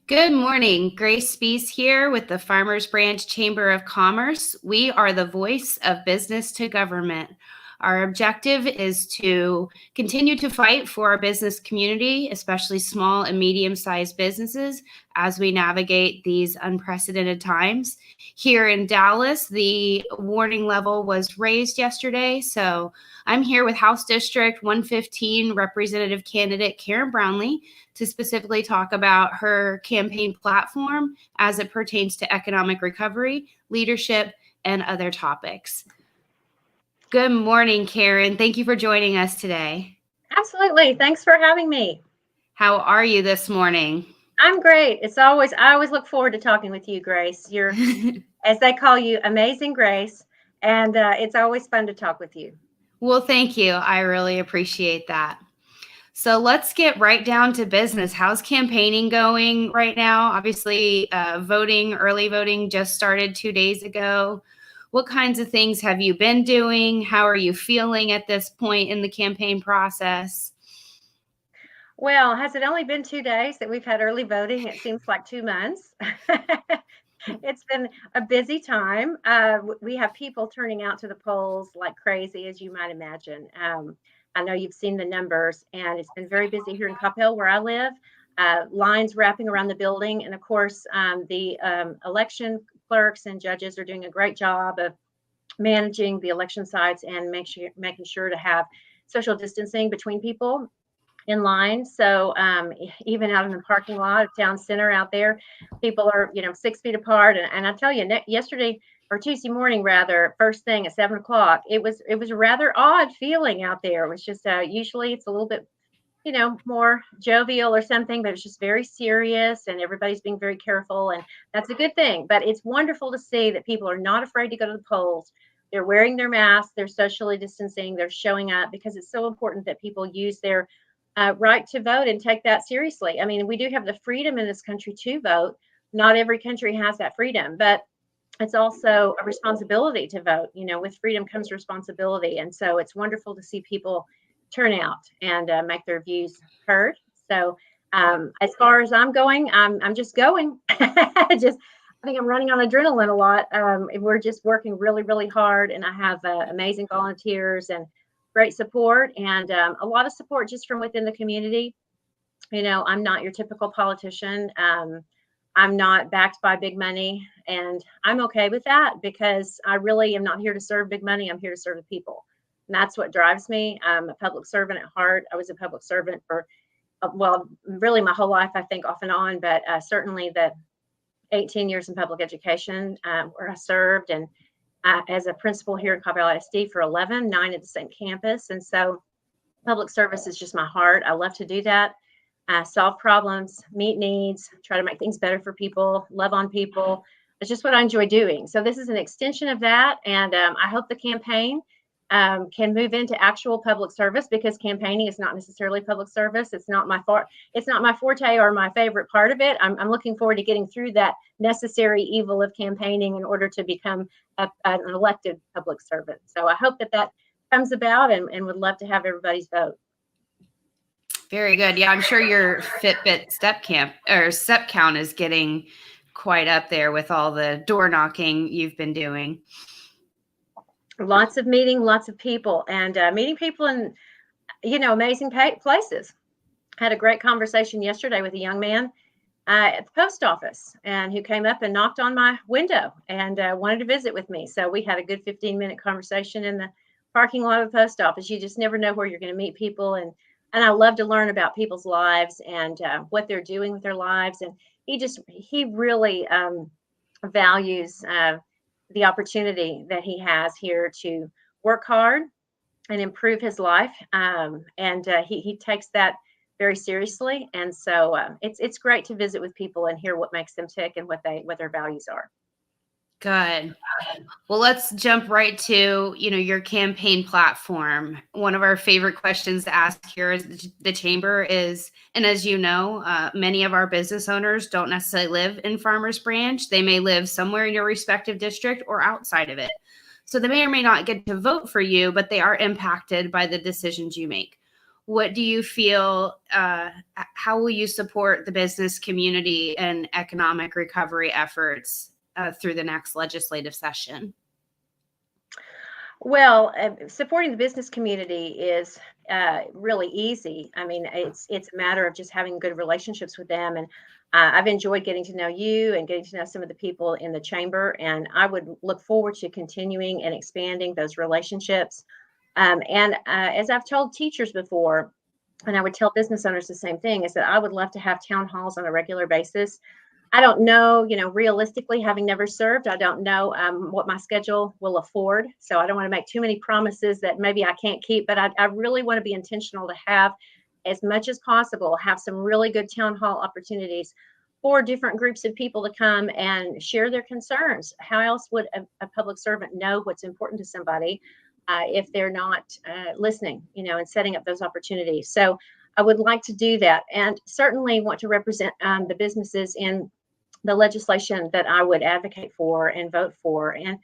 Good morning. Grace Spees here with the Farmers Branch Chamber of Commerce. We are the voice of business to government. Our objective is to continue to fight for our business community, especially small and medium-sized businesses, as we navigate these unprecedented times. Here in Dallas, the warning level was raised yesterday, so I'm here with House District 115 Representative candidate Karyn Brownlee to specifically talk about her campaign platform as it pertains to economic recovery, leadership, and other topics. Good morning, Karyn. Thank you for joining us today. Absolutely. Thanks for having me. How are you this morning? I'm great. I always look forward to talking with you, Grace. You're, as they call you, Amazing Grace. And it's always fun to talk with you. Well, thank you. I really appreciate that. So let's get right down to business. How's campaigning going right now? Obviously, early voting just started 2 days ago. What kinds of things have you been doing? How are you feeling at this point in the campaign process? Well, has it only been 2 days that we've had early voting? It seems like 2 months. It's been a busy time. We have people turning out to the polls like crazy, as you might imagine. I know you've seen the numbers, and it's been very busy here in Coppell, where I live. Lines wrapping around the building, and of course, the election clerks and judges are doing a great job of managing the election sites and making sure to have social distancing between people in line. So even out in the parking lot of town center out there, people are 6 feet apart. And I tell you, yesterday or Tuesday morning, rather, first thing at 7 o'clock, it was a rather odd feeling out there. It was just usually it's a little bit more jovial or something, but it's just very serious and everybody's being very careful. And that's a good thing. But it's wonderful to see that people are not afraid to go to the polls. They're wearing their masks, they're socially distancing, they're showing up because it's so important that people use their right to vote and take that seriously. I mean, we do have the freedom in this country to vote. Not every country has that freedom, but it's also a responsibility to vote. With freedom comes responsibility. And so it's wonderful to see people turn out and make their views heard. So as far as I'm going, I'm just going. I think I'm running on adrenaline a lot. We're just working really, really hard, and I have amazing volunteers and great support, and a lot of support just from within the community. I'm not your typical politician. I'm not backed by big money, and I'm okay with that because I really am not here to serve big money. I'm here to serve the people. And that's what drives me. I'm a public servant at heart. I was a public servant for, really my whole life, I think, off and on, but certainly the 18 years in public education where I served, and as a principal here at Coppell ISD for 11, 9 at the same campus. And so public service is just my heart. I love to do that. Solve problems, meet needs, try to make things better for people, love on people. It's just what I enjoy doing. So this is an extension of that. And I hope the campaign can move into actual public service, because campaigning is not necessarily public service. It's not my forte or my favorite part of it. I'm looking forward to getting through that necessary evil of campaigning in order to become an elected public servant. So I hope that comes about, and would love to have everybody's vote. Very good. Yeah, I'm sure your Fitbit step count is getting quite up there with all the door knocking you've been doing. Lots of meeting, lots of people, and meeting people in, amazing places. Had a great conversation yesterday with a young man at the post office, and who came up and knocked on my window and wanted to visit with me. So we had a good 15-minute conversation in the parking lot of the post office. You just never know where you're going to meet people, and I love to learn about people's lives and what they're doing with their lives. And he really values the opportunity that he has here to work hard and improve his life. And he takes that very seriously. And so it's great to visit with people and hear what makes them tick and what their values are. Good. Well, let's jump right to, your campaign platform. One of our favorite questions to ask here is the chamber is, and as you know, many of our business owners don't necessarily live in Farmers Branch. They may live somewhere in your respective district or outside of it. So they may or may not get to vote for you, but they are impacted by the decisions you make. what do you feel, how will you support the business community and economic recovery efforts through the next legislative session? Well, supporting the business community is really easy. I mean, it's a matter of just having good relationships with them. And I've enjoyed getting to know you and getting to know some of the people in the chamber. And I would look forward to continuing and expanding those relationships. As I've told teachers before, and I would tell business owners the same thing, is that I would love to have town halls on a regular basis. I don't know, realistically, having never served, I don't know what my schedule will afford. So I don't want to make too many promises that maybe I can't keep, but I really want to be intentional to have as much as possible, have some really good town hall opportunities for different groups of people to come and share their concerns. How else would a public servant know what's important to somebody if they're not listening, and setting up those opportunities? So I would like to do that, and certainly want to represent the businesses in the legislation that I would advocate for and vote for. And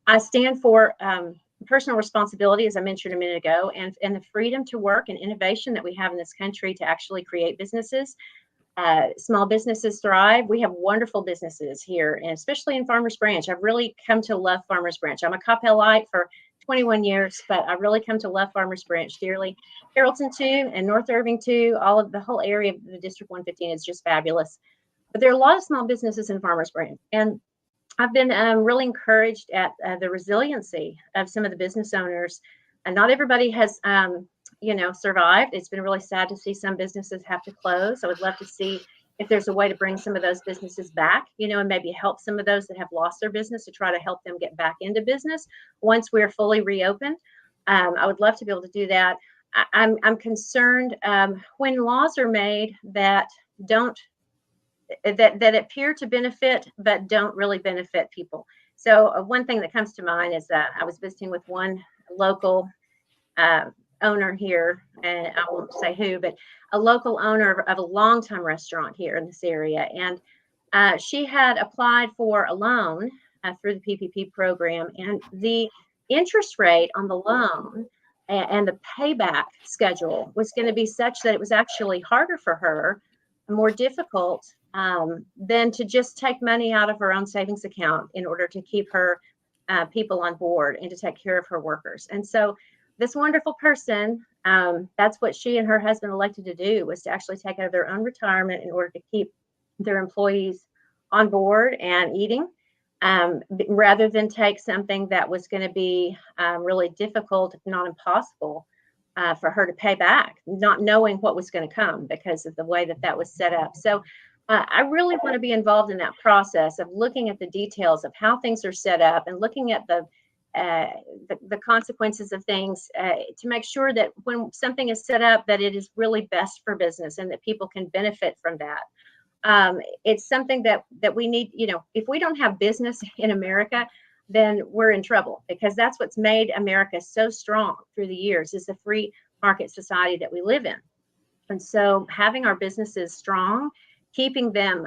I stand for personal responsibility, as I mentioned a minute ago, and the freedom to work and innovation that we have in this country to actually create businesses. Small businesses thrive. We have wonderful businesses here, and especially in Farmers Branch. I've really come to love Farmers Branch. I'm a Coppellite for 21 years, but I really come to love Farmers Branch dearly. Carrollton too, and North Irving too. All of the whole area of the District 115 is just fabulous. But there are a lot of small businesses in Farmers Branch, and I've been really encouraged at the resiliency of some of the business owners. And not everybody has, survived. It's been really sad to see some businesses have to close. I would love to see if there's a way to bring some of those businesses back, and maybe help some of those that have lost their business, to try to help them get back into business once we're fully reopened. I would love to be able to do that. I'm concerned when laws are made that appear to benefit but don't really benefit people. So one thing that comes to mind is that I was visiting with one local owner here, and I won't say who, but a local owner of a longtime restaurant here in this area. And she had applied for a loan through the PPP program, and the interest rate on the loan and the payback schedule was going to be such that it was actually harder for her, more difficult than to just take money out of her own savings account in order to keep her people on board and to take care of her workers. And so this wonderful person, that's what she and her husband elected to do, was to actually take out of their own retirement in order to keep their employees on board and eating, rather than take something that was going to be really difficult, if not impossible, for her to pay back, not knowing what was going to come because of the way that was set up. So I really want to be involved in that process of looking at the details of how things are set up and looking at the consequences of things to make sure that when something is set up, that it is really best for business and that people can benefit from that. It's something that we need. If we don't have business in America, then we're in trouble, because that's what's made America so strong through the years, is the free market society that we live in. And so having our businesses strong, keeping them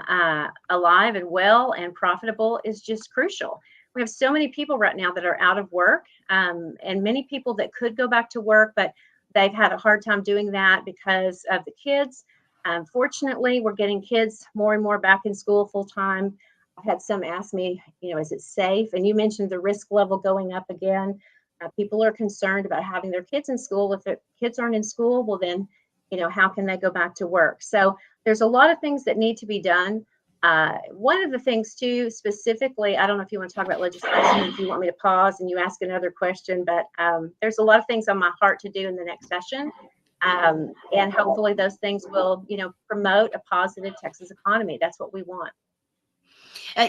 alive and well and profitable is just crucial. We have so many people right now that are out of work, and many people that could go back to work, but they've had a hard time doing that because of the kids. Fortunately, we're getting kids more and more back in school full time. I've had some ask me, is it safe? And you mentioned the risk level going up again. People are concerned about having their kids in school. If their kids aren't in school, well then, how can they go back to work? So there's a lot of things that need to be done. One of the things too, specifically, I don't know if you want to talk about legislation, if you want me to pause and you ask another question, but there's a lot of things on my heart to do in the next session. And hopefully those things will, promote a positive Texas economy. That's what we want.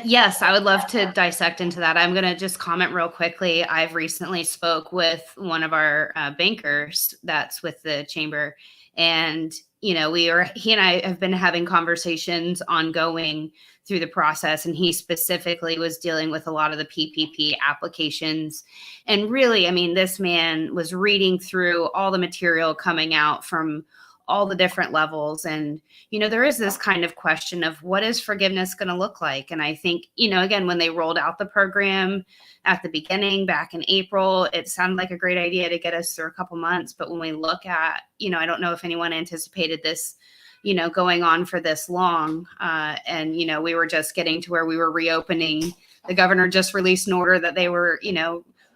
Yes, I would love to dissect into that. I'm going to just comment real quickly. I've recently spoke with one of our bankers that's with the chamber, and he and I have been having conversations ongoing through the process, and he specifically was dealing with a lot of the PPP applications. And really, this man was reading through all the material coming out from all the different levels. And, there is this kind of question of what is forgiveness going to look like? And I think, again, when they rolled out the program at the beginning back in April, it sounded like a great idea to get us through a couple months. But when we look at, I don't know if anyone anticipated this, going on for this long. And, we were just getting to where we were reopening. The governor just released an order that they were,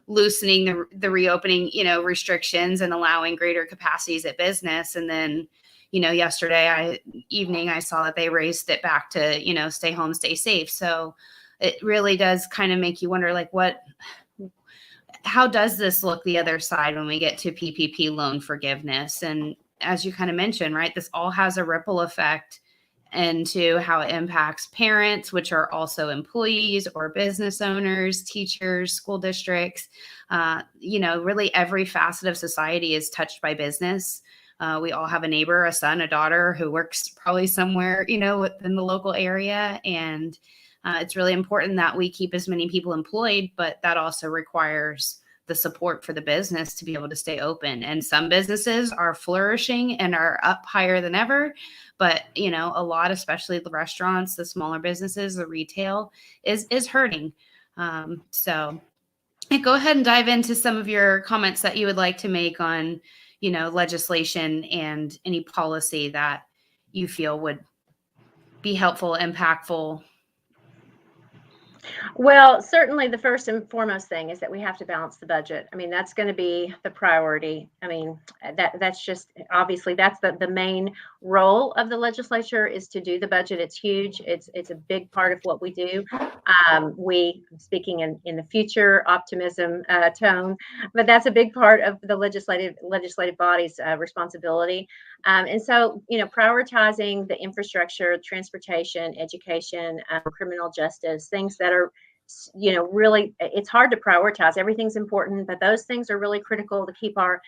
loosening the reopening, restrictions and allowing greater capacities at business. And then, yesterday evening, I saw that they raised it back to, stay home, stay safe. So it really does kind of make you wonder, like, how does this look the other side when we get to PPP loan forgiveness? And as you kind of mentioned, right, this all has a ripple effect into how it impacts parents, which are also employees or business owners, teachers, school districts. Really every facet of society is touched by business. We all have a neighbor, a son, a daughter who works probably somewhere, within the local area. And it's really important that we keep as many people employed, but that also requires the support for the business to be able to stay open. And some businesses are flourishing and are up higher than ever. But, a lot, especially the restaurants, the smaller businesses, the retail is hurting. So go ahead and dive into some of your comments that you would like to make on, legislation and any policy that you feel would be helpful, impactful. Well, certainly the first and foremost thing is that we have to balance the budget. I mean, that's going to be the priority. I mean, that's just obviously that's the main role of the legislature is to do the budget. It's huge. It's a big part of what we do. We speaking in the future optimism tone, but that's a big part of the legislative body's responsibility. And so, prioritizing the infrastructure, transportation, education, criminal justice, things that are, really, it's hard to prioritize. Everything's important, but those things are really critical to keep our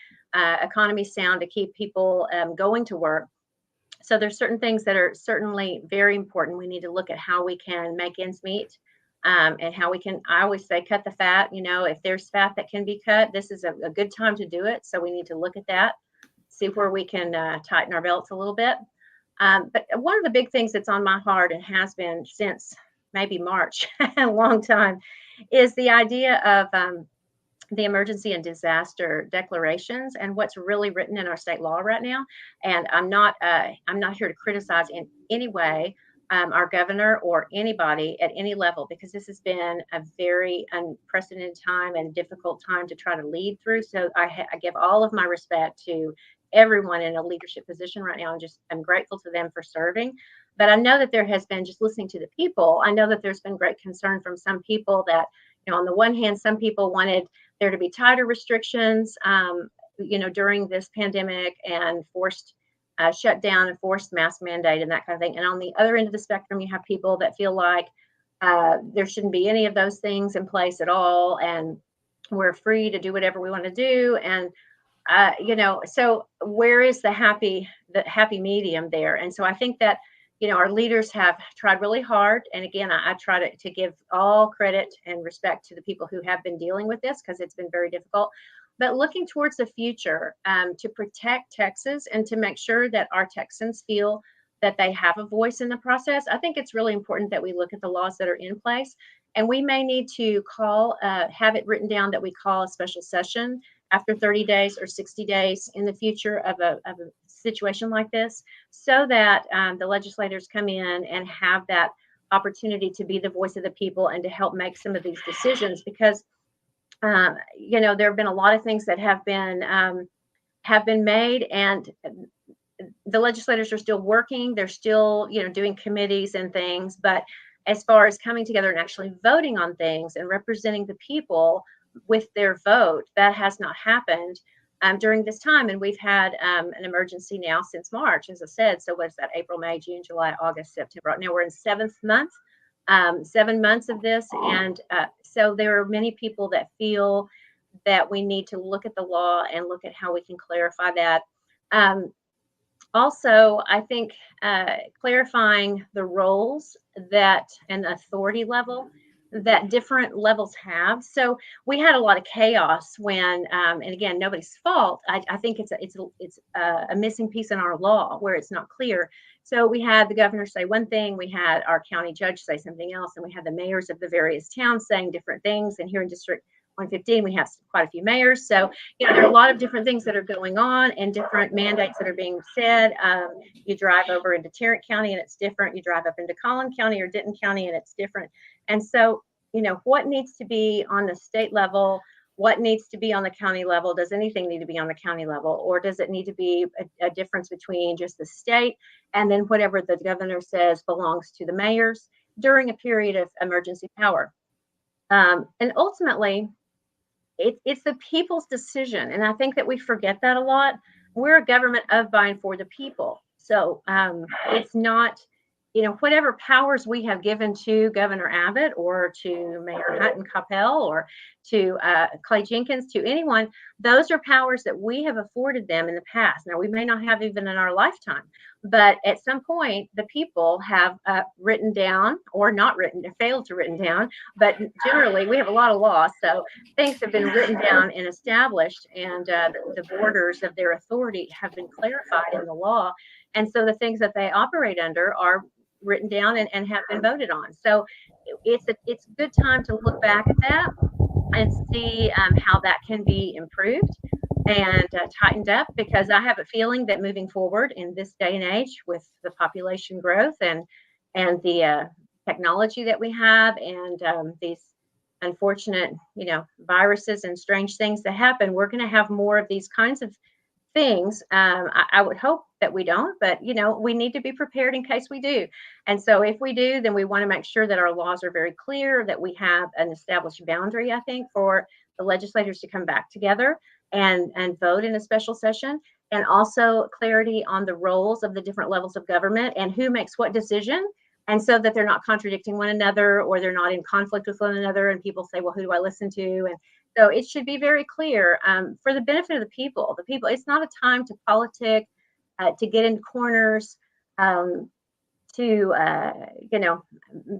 economy sound, to keep people going to work. So there's certain things that are certainly very important. We need to look at how we can make ends meet. And how we can, I always say, cut the fat. If there's fat that can be cut, this is a good time to do it. So we need to look at that, see where we can tighten our belts a little bit. But one of the big things that's on my heart and has been since maybe March, a long time, is the idea of the emergency and disaster declarations and what's really written in our state law right now. And I'm not here to criticize in any way our governor or anybody at any level, because this has been a very unprecedented time and difficult time to try to lead through. So I give all of my respect to everyone in a leadership position right now. I'm grateful to them for serving. But I know that there has been, just listening to the people, I know that there's been great concern from some people that, on the one hand, some people wanted there to be tighter restrictions, during this pandemic and forced shutdown and forced mask mandate and that kind of thing. And on the other end of the spectrum, you have people that feel like there shouldn't be any of those things in place at all, and we're free to do whatever we want to do. And so where is the happy medium there? And so I think that our leaders have tried really hard. And again, I try to give all credit and respect to the people who have been dealing with this, because it's been very difficult. But looking towards the future, to protect Texas and to make sure that our Texans feel that they have a voice in the process, I think it's really important that we look at the laws that are in place. And we may need to have it written down that we call a special session after 30 days or 60 days in the future of a situation like this, so that the legislators come in and have that opportunity to be the voice of the people and to help make some of these decisions. Because there have been a lot of things that have been made, and the legislators are still working. They're still, doing committees and things. But as far as coming together and actually voting on things and representing the people with their vote, that has not happened during this time. And we've had an emergency now since March, as I said. So what's that? April, May, June, July, August, September. Right now we're in 7th month. 7 months of this. And so there are many people that feel that we need to look at the law and look at how we can clarify that. Also, I think clarifying the roles and the authority level that different levels have. So we had a lot of chaos when, and again, nobody's fault. I think it's a missing piece in our law where it's not clear. So we had the governor say one thing, we had our county judge say something else, and we had the mayors of the various towns saying different things. And here in District 115, we have quite a few mayors. So, there are a lot of different things that are going on and different mandates that are being said. You drive over into Tarrant County and it's different. You drive up into Collin County or Denton County and it's different. And so, what needs to be on the state level? What needs to be on the county level? Does anything need to be on the county level? Or does it need to be a difference between just the state and then whatever the governor says belongs to the mayors during a period of emergency power? And ultimately, it's the people's decision. And I think that we forget that a lot. We're a government of, by, and for the people. So it's not, whatever powers we have given to Governor Abbott or to Mayor Hutton Coppell or to Clay Jenkins, to anyone, those are powers that we have afforded them in the past. Now, we may not have even in our lifetime, but at some point, the people have written down or not written, failed to written down, but generally we have a lot of laws. So things have been written down and established, and the borders of their authority have been clarified in the law. And so the things that they operate under are written down and have been voted on. So it's a good time to look back at that and see how that can be improved and tightened up, because I have a feeling that moving forward in this day and age with the population growth and the technology that we have and these unfortunate, viruses and strange things that happen, we're going to have more of these kinds of things. I would hope that we don't, but we need to be prepared in case we do. And so if we do, then we want to make sure that our laws are very clear, that we have an established boundary, I think, for the legislators to come back together and vote in a special session, and also clarity on the roles of the different levels of government and who makes what decision. And so that they're not contradicting one another or they're not in conflict with one another. And people say, well, who do I listen to? And so it should be very clear for the benefit of the people. It's not a time to politic, to get into corners, to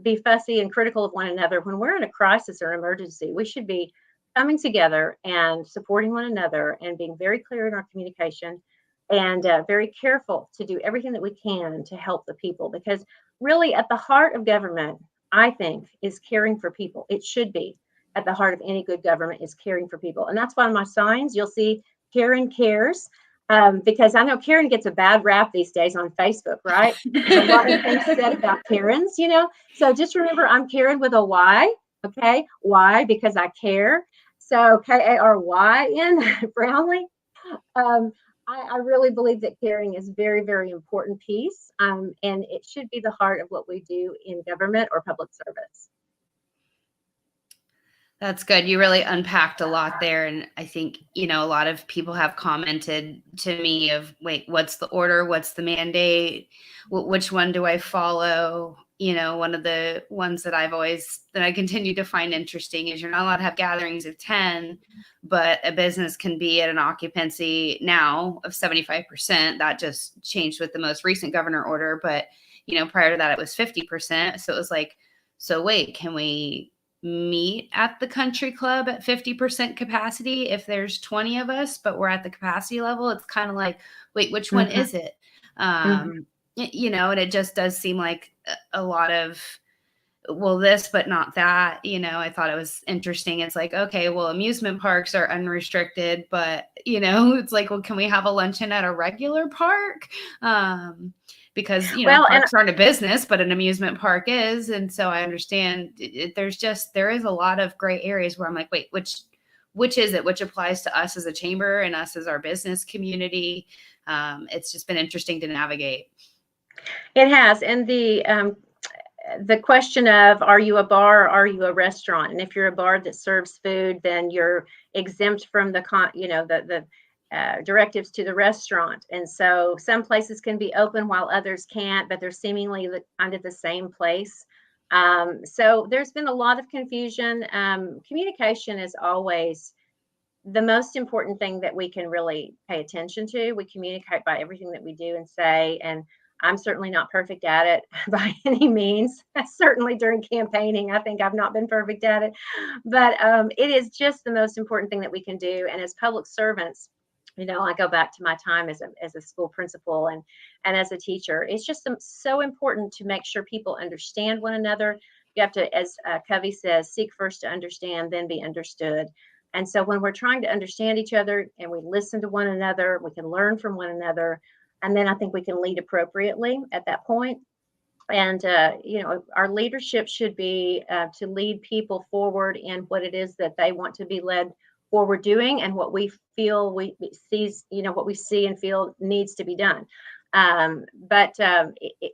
be fussy and critical of one another. When we're in a crisis or emergency, we should be coming together and supporting one another and being very clear in our communication and very careful to do everything that we can to help the people. Because really at the heart of government, I think, is caring for people. It should be. At the heart of any good government is caring for people. And that's why on my signs, you'll see Karyn Cares, because I know Karyn gets a bad rap these days on Facebook, right? There's a lot of things said about Karyns, So just remember, I'm Karyn with a Y, okay? Why? Because I care. So Karyn Brownlee. I really believe that caring is a very, very important piece, and it should be the heart of what we do in government or public service. That's good. You really unpacked a lot there. And I think, a lot of people have commented to me of, wait, what's the order? What's the mandate? Which one do I follow? One of the ones that I continue to find interesting is you're not allowed to have gatherings of 10, but a business can be at an occupancy now of 75%. That just changed with the most recent governor order. But, prior to that, it was 50%. So it was like, so wait, can we meet at the country club at 50% capacity if there's 20 of us, but we're at the capacity level? It's kind of like, wait, which one is it? And it just does seem like a lot of, well, this, but not that. I thought it was interesting. It's like, okay, well, amusement parks are unrestricted, but, it's like, well, can we have a luncheon at a regular park? Because, parks aren't a business, but an amusement park is. And so I understand there is a lot of gray areas where I'm like, wait, which is it? Which applies to us as a chamber and us as our business community? It's just been interesting to navigate. It has. And the question of, are you a bar or are you a restaurant? And if you're a bar that serves food, then you're exempt from the directives to the restaurant. And so some places can be open while others can't, but they're seemingly kind of the same place. So there's been a lot of confusion. Communication is always the most important thing that we can really pay attention to. We communicate by everything that we do and say. And I'm certainly not perfect at it by any means. Certainly during campaigning, I think I've not been perfect at it. But it is just the most important thing that we can do. And as public servants, I go back to my time as a school principal and as a teacher. It's just so important to make sure people understand one another. You have to, as Covey says, seek first to understand, then be understood. And so when we're trying to understand each other and we listen to one another, we can learn from one another. And then I think we can lead appropriately at that point. And, our leadership should be to lead people forward in what it is that they want to be led forward doing, and what we feel what we see and feel needs to be done. But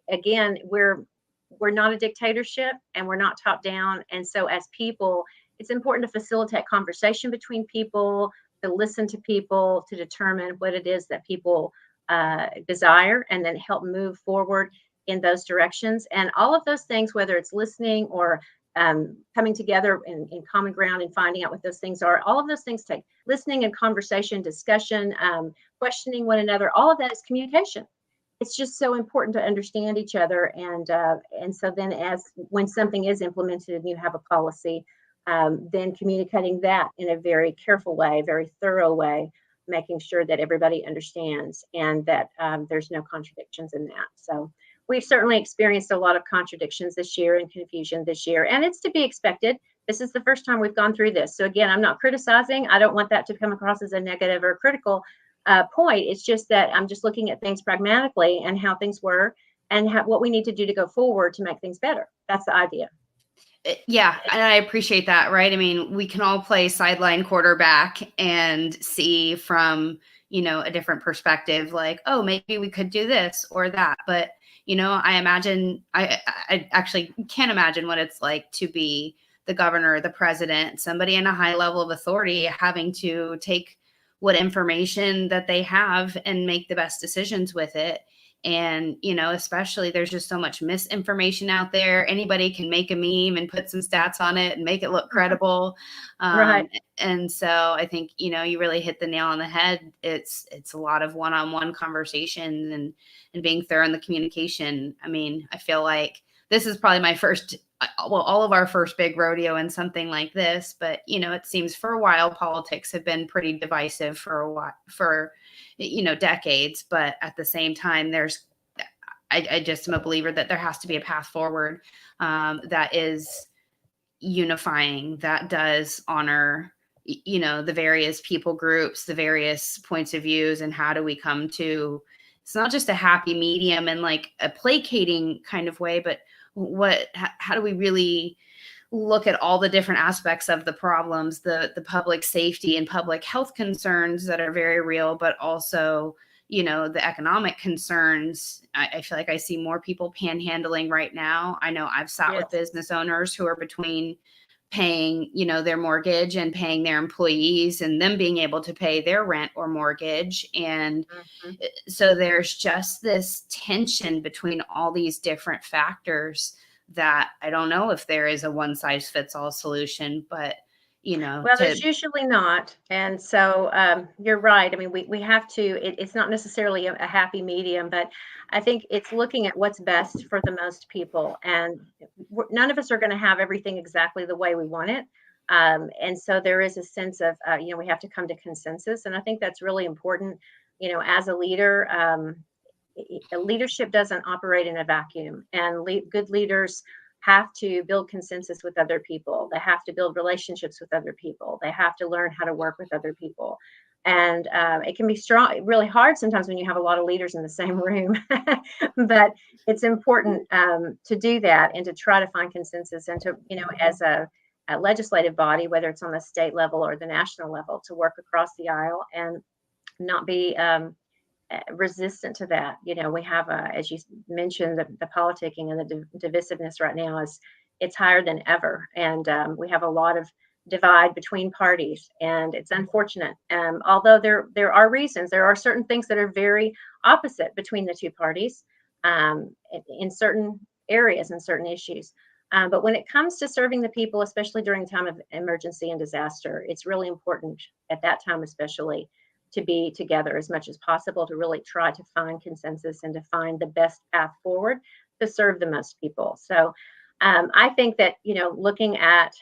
again, we're not a dictatorship, and we're not top down. And so as people, it's important to facilitate conversation between people, to listen to people, to determine what it is that people desire, and then help move forward in those directions. And all of those things, whether it's listening or coming together in common ground and finding out what those things are, all of those things take listening and conversation, discussion, questioning one another. All of that is communication. It's just so important to understand each other. And so then when something is implemented and you have a policy, then communicating that in a very careful way, very thorough way, making sure that everybody understands and that there's no contradictions in that. So we've certainly experienced a lot of contradictions this year and confusion this year, and it's to be expected. This is the first time we've gone through this. So again, I'm not criticizing. I don't want that to come across as a negative or critical point. It's just that I'm just looking at things pragmatically and how things were and what we need to do to go forward to make things better. That's the idea. Yeah, and I appreciate that, right? I mean, we can all play sideline quarterback and see from, a different perspective, like, oh, maybe we could do this or that. But, I imagine, I actually can't imagine what it's like to be the governor, the president, somebody in a high level of authority having to take what information that they have and make the best decisions with it. And, especially there's just so much misinformation out there. Anybody can make a meme and put some stats on it and make it look credible. Right. And so I think, you really hit the nail on the head. It's a lot of one-on-one conversations and being thorough in the communication. I mean, I feel like this is probably my first, all of our first big rodeo in something like this, but, it seems for a while, politics have been pretty divisive for a while, for decades. But at the same time, I just am a believer that there has to be a path forward that is unifying, that does honor, the various people groups, the various points of views, and how do we come to, it's not just a happy medium and like a placating kind of way, but how do we really look at all the different aspects of the problems, the public safety and public health concerns that are very real, but also, the economic concerns. I feel like I see more people panhandling right now. I know I've sat with business owners who are between paying, their mortgage and paying their employees and them being able to pay their rent or mortgage. And so there's just this tension between all these different factors that I don't know if there is a one size fits all solution, but well, there's usually not. And so you're right. I mean, we have to, it's not necessarily a happy medium, but I think it's looking at what's best for the most people. And none of us are going to have everything exactly the way we want it. And so there is a sense of, we have to come to consensus. And I think that's really important. As a leader, leadership doesn't operate in a vacuum, and good leaders have to build consensus with other people. They have to build relationships with other people. They have to learn how to work with other people. And it can be really hard sometimes when you have a lot of leaders in the same room, but it's important to do that and to try to find consensus, and to, as a legislative body, whether it's on the state level or the national level, to work across the aisle and not be resistant to that. We have, as you mentioned, the politicking and the divisiveness right now it's higher than ever. And we have a lot of divide between parties, and it's unfortunate. Although there are reasons, there are certain things that are very opposite between the two parties in certain areas and certain issues. But when it comes to serving the people, especially during time of emergency and disaster, it's really important at that time, especially to be together as much as possible to really try to find consensus and to find the best path forward to serve the most people. So I think that, looking at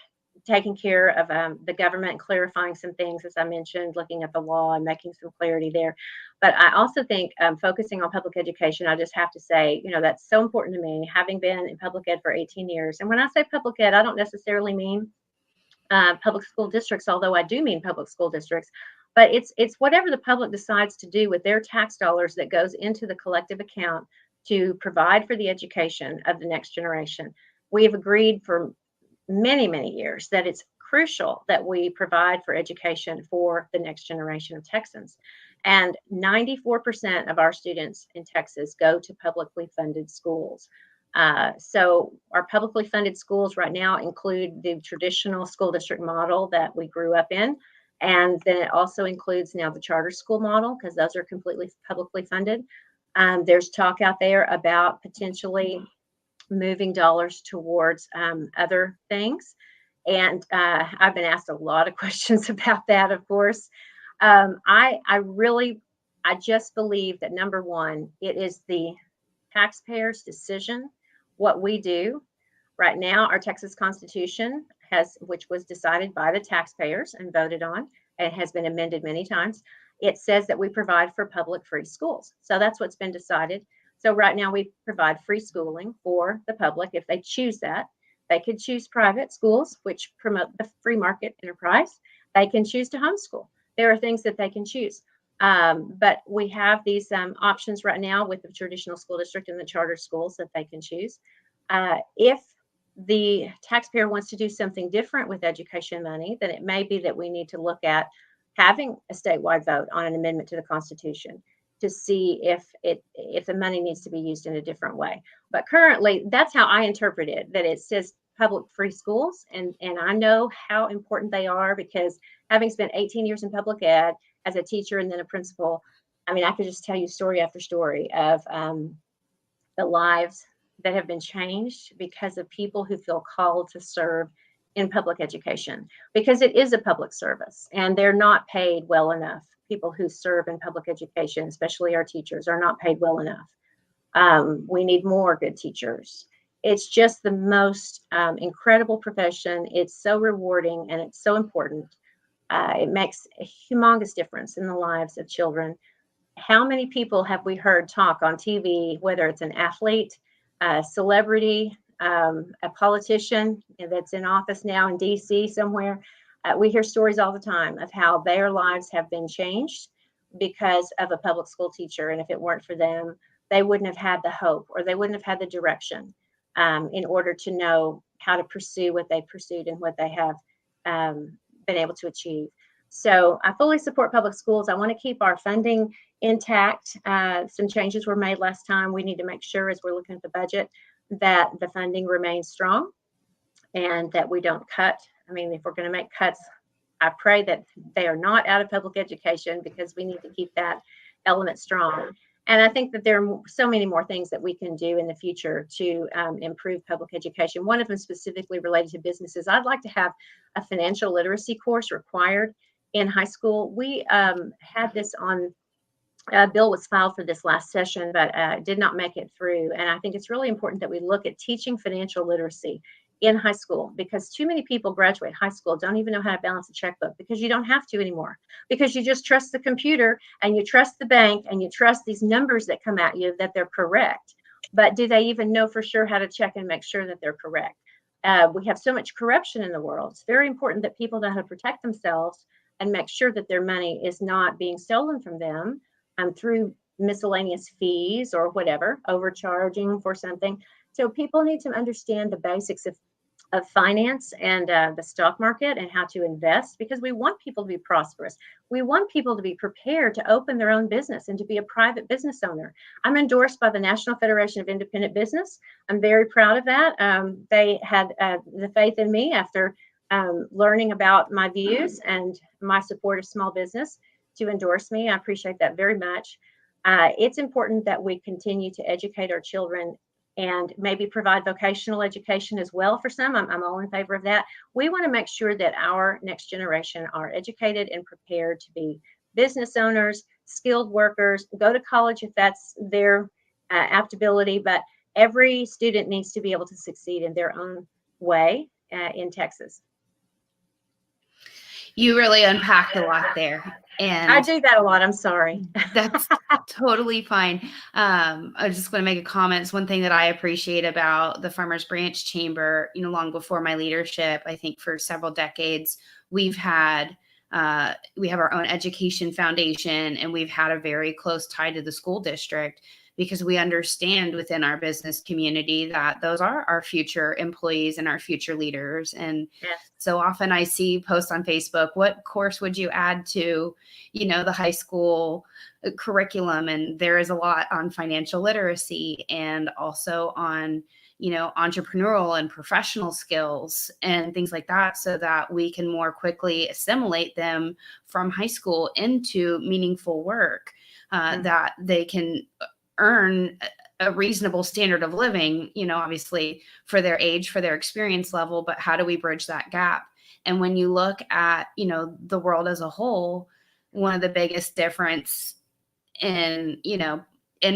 taking care of the government and clarifying some things, as I mentioned, looking at the law and making some clarity there. But I also think focusing on public education, I just have to say, that's so important to me, having been in public ed for 18 years. And when I say public ed, I don't necessarily mean public school districts, although I do mean public school districts. But it's whatever the public decides to do with their tax dollars that goes into the collective account to provide for the education of the next generation. We have agreed for many, many years that it's crucial that we provide for education for the next generation of Texans. And 94% of our students in Texas go to publicly funded schools. So our publicly funded schools right now include the traditional school district model that we grew up in. And then it also includes now the charter school model, because those are completely publicly funded. There's talk out there about potentially moving dollars towards other things. And I've been asked a lot of questions about that, of course. I just believe that, number one, it is the taxpayers' decision what we do. Right now, our Texas Constitution which was decided by the taxpayers and voted on, and has been amended many times. It says that we provide for public free schools. So that's what's been decided. So right now we provide free schooling for the public if they choose that. They could choose private schools, which promote the free market enterprise. They can choose to homeschool. There are things that they can choose. But we have these options right now with the traditional school district and the charter schools that they can choose. If the taxpayer wants to do something different with education money, then it may be that we need to look at having a statewide vote on an amendment to the Constitution to see if the money needs to be used in a different way. But currently, that's how I interpret it, that it says public free schools. And I know how important they are, because having spent 18 years in public ed as a teacher and then a principal, I mean, I could just tell you story after story of the lives that have been changed because of people who feel called to serve in public education, because it is a public service and they're not paid well enough. People who serve in public education, especially our teachers, are not paid well enough. We need more good teachers. It's just the most incredible profession. It's so rewarding and it's so important. It makes a humongous difference in the lives of children. How many people have we heard talk on TV, whether it's an athlete, a celebrity, a politician that's in office now in DC somewhere? We hear stories all the time of how their lives have been changed because of a public school teacher. And if it weren't for them, they wouldn't have had the hope, or they wouldn't have had the direction in order to know how to pursue what they pursued and what they have been able to achieve. So I fully support public schools. I want to keep our funding intact. Some changes were made last time. We need to make sure, as we're looking at the budget, that the funding remains strong and that we don't cut. I mean, if we're going to make cuts, I pray that they are not out of public education, because we need to keep that element strong. And I think that there are so many more things that we can do in the future to improve public education. One of them specifically related to businesses. I'd like to have a financial literacy course required in high school. We had this on, a bill was filed for this last session, but did not make it through. And I think it's really important that we look at teaching financial literacy in high school, because too many people graduate high school, don't even know how to balance a checkbook, because you don't have to anymore, because you just trust the computer and you trust the bank and you trust these numbers that come at you that they're correct. But do they even know for sure how to check and make sure that they're correct? We have so much corruption in the world. It's very important that people know how to protect themselves and make sure that their money is not being stolen from them through miscellaneous fees or whatever, overcharging for something. So people need to understand the basics of finance and the stock market and how to invest, because we want people to be prosperous. We want people to be prepared to open their own business and to be a private business owner. I'm endorsed by the National Federation of Independent Business. I'm very proud of that. They had the faith in me after learning about my views and my support of small business to endorse me. I appreciate that very much. It's important that we continue to educate our children and maybe provide vocational education as well for some. I'm all in favor of that. We want to make sure that our next generation are educated and prepared to be business owners, skilled workers, go to college if that's their aptability, but every student needs to be able to succeed in their own way in Texas. You really unpacked a lot there. And I do that a lot. I'm sorry. That's totally fine. I just want to make a comment. It's one thing that I appreciate about the Farmers Branch Chamber, long before my leadership, I think for several decades, we have our own education foundation, and we've had a very close tie to the school district, because we understand within our business community that those are our future employees and our future leaders. And so often I see posts on Facebook, what course would you add to, the high school curriculum? And there is a lot on financial literacy, and also on, entrepreneurial and professional skills and things like that, so that we can more quickly assimilate them from high school into meaningful work, that they can earn a reasonable standard of living, obviously for their age, for their experience level, but how do we bridge that gap? And when you look at, the world as a whole, one of the biggest difference in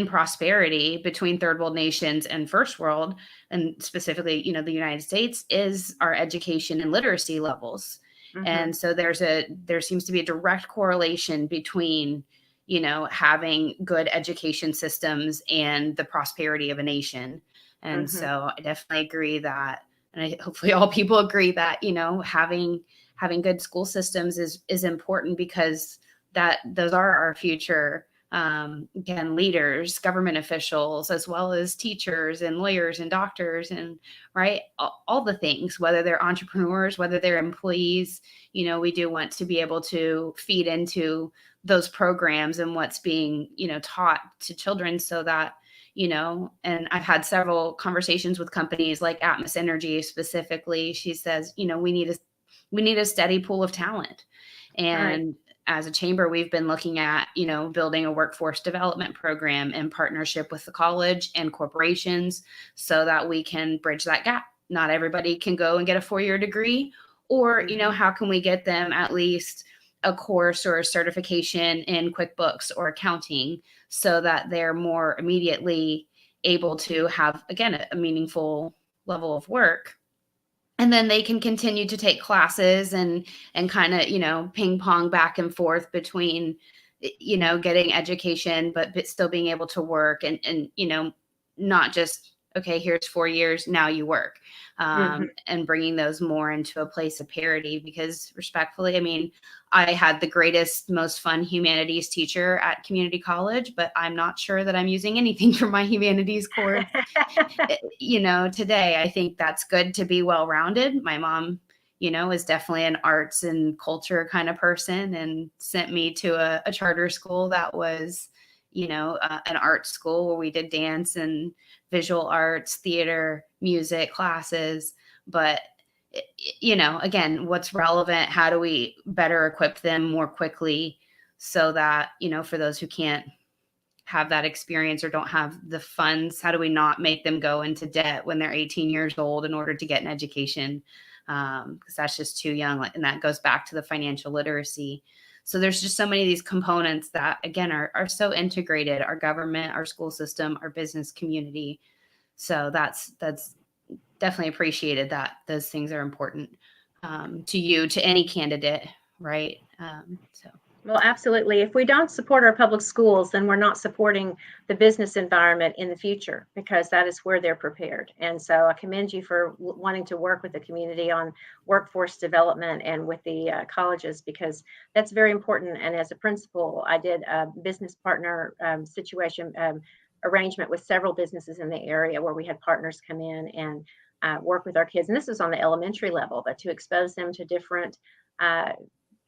prosperity between third world nations and first world, and specifically, the United States, is our education and literacy levels. Mm-hmm. And so there seems to be a direct correlation between having good education systems and the prosperity of a nation. And mm-hmm. so I definitely agree that, and hopefully all people agree that, having good school systems is important, because those are our future, again, leaders, government officials, as well as teachers and lawyers and doctors, and right, all the things, whether they're entrepreneurs, whether they're employees, we do want to be able to feed into those programs and what's being, taught to children, so that, and I've had several conversations with companies like Atmos Energy specifically. She says, we need a steady pool of talent. And right. As a chamber, we've been looking at, building a workforce development program in partnership with the college and corporations, so that we can bridge that gap. Not everybody can go and get a 4-year degree, or, mm-hmm. How can we get them at least a course or a certification in QuickBooks or accounting, so that they're more immediately able to have, again, a meaningful level of work. And then they can continue to take classes and kind of, ping pong back and forth between, getting education, but still being able to work, and not just, okay, here's 4 years, now you work, mm-hmm. and bringing those more into a place of parity. Because respectfully, I had the greatest, most fun humanities teacher at community college, but I'm not sure that I'm using anything from my humanities course, today. I think that's good to be well-rounded. My mom, is definitely an arts and culture kind of person, and sent me to a charter school that was, an art school where we did dance and visual arts, theater, music classes. But, again, what's relevant? How do we better equip them more quickly, so that, for those who can't have that experience or don't have the funds, how do we not make them go into debt when they're 18 years old in order to get an education? Because that's just too young. And that goes back to the financial literacy. So there's just so many of these components that, again, are so integrated: our government, our school system, our business community. So that's definitely appreciated that those things are important to you, to any candidate, right? Well, absolutely. If we don't support our public schools, then we're not supporting the business environment in the future, because that is where they're prepared. And so I commend you for wanting to work with the community on workforce development and with the colleges, because that's very important. And as a principal, I did a business partner situation arrangement with several businesses in the area, where we had partners come in and work with our kids. And this is on the elementary level, but to expose them to different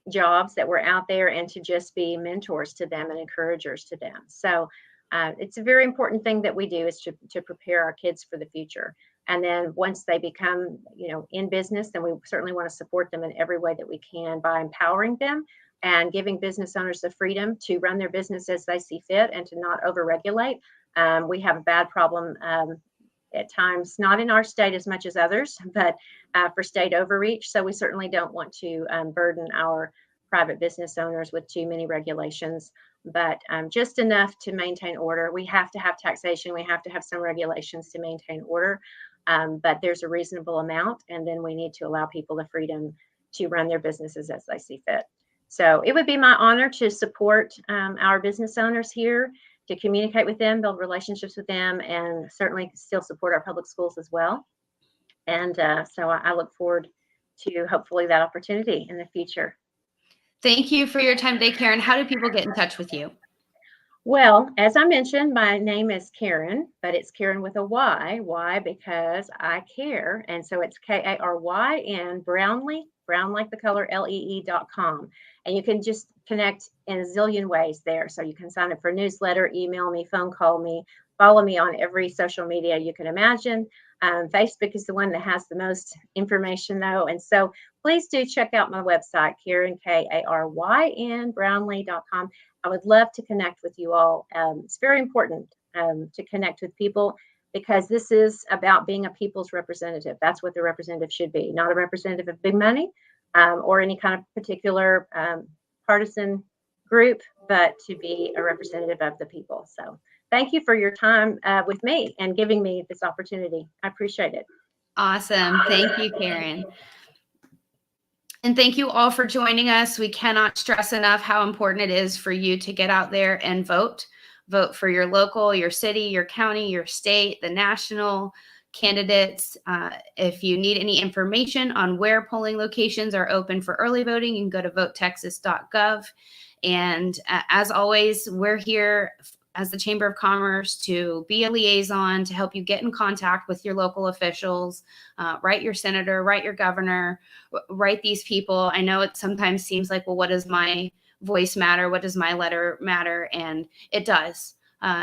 jobs that were out there, and to just be mentors to them and encouragers to them. So it's a very important thing that we do, is to prepare our kids for the future. And then once they become, in business, then we certainly want to support them in every way that we can, by empowering them and giving business owners the freedom to run their business as they see fit, and to not overregulate. We have a bad problem at times, not in our state as much as others, but for state overreach. So we certainly don't want to burden our private business owners with too many regulations, but just enough to maintain order. We have to have taxation. We have to have some regulations to maintain order, but there's a reasonable amount, and then we need to allow people the freedom to run their businesses as they see fit. So it would be my honor to support our business owners here, to communicate with them, build relationships with them, and certainly still support our public schools as well. And so I look forward to hopefully that opportunity in the future. Thank you for your time today, Karyn. How do people get in touch with you? Well, as I mentioned, my name is Karyn, but it's Karyn with a Y. Why? Because I care. And so it's Karyn Brownlee, Brown like the color, LEE.com. And you can just connect in a zillion ways there. So you can sign up for a newsletter, email me, phone call me, follow me on every social media you can imagine. Facebook is the one that has the most information, though. And so please do check out my website, Karyn, Karyn, Brownlee.com. I would love to connect with you all. It's very important to connect with people, because this is about being a people's representative. That's what the representative should be, not a representative of big money or any kind of particular partisan group, but to be a representative of the people. So thank you for your time with me and giving me this opportunity. I appreciate it. Awesome. Thank you, Karyn. And thank you all for joining us. We cannot stress enough how important it is for you to get out there and vote. Vote for your local, your city, your county, your state, the national candidates. If you need any information on where polling locations are open for early voting, you can go to votetexas.gov. And as always, we're here as the Chamber of Commerce to be a liaison, to help you get in contact with your local officials, write your senator, write your governor, write these people. I know it sometimes seems like, well, what does my voice matter? What does my letter matter? And it does.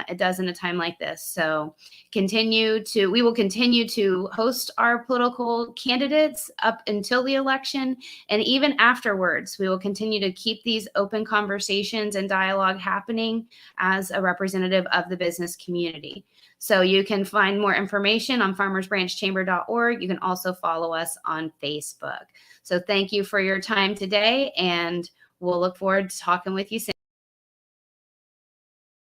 It does in a time like this. So we will continue to host our political candidates up until the election. And even afterwards, we will continue to keep these open conversations and dialogue happening as a representative of the business community. So you can find more information on farmersbranchchamber.org. You can also follow us on Facebook. So thank you for your time today, and we'll look forward to talking with you soon.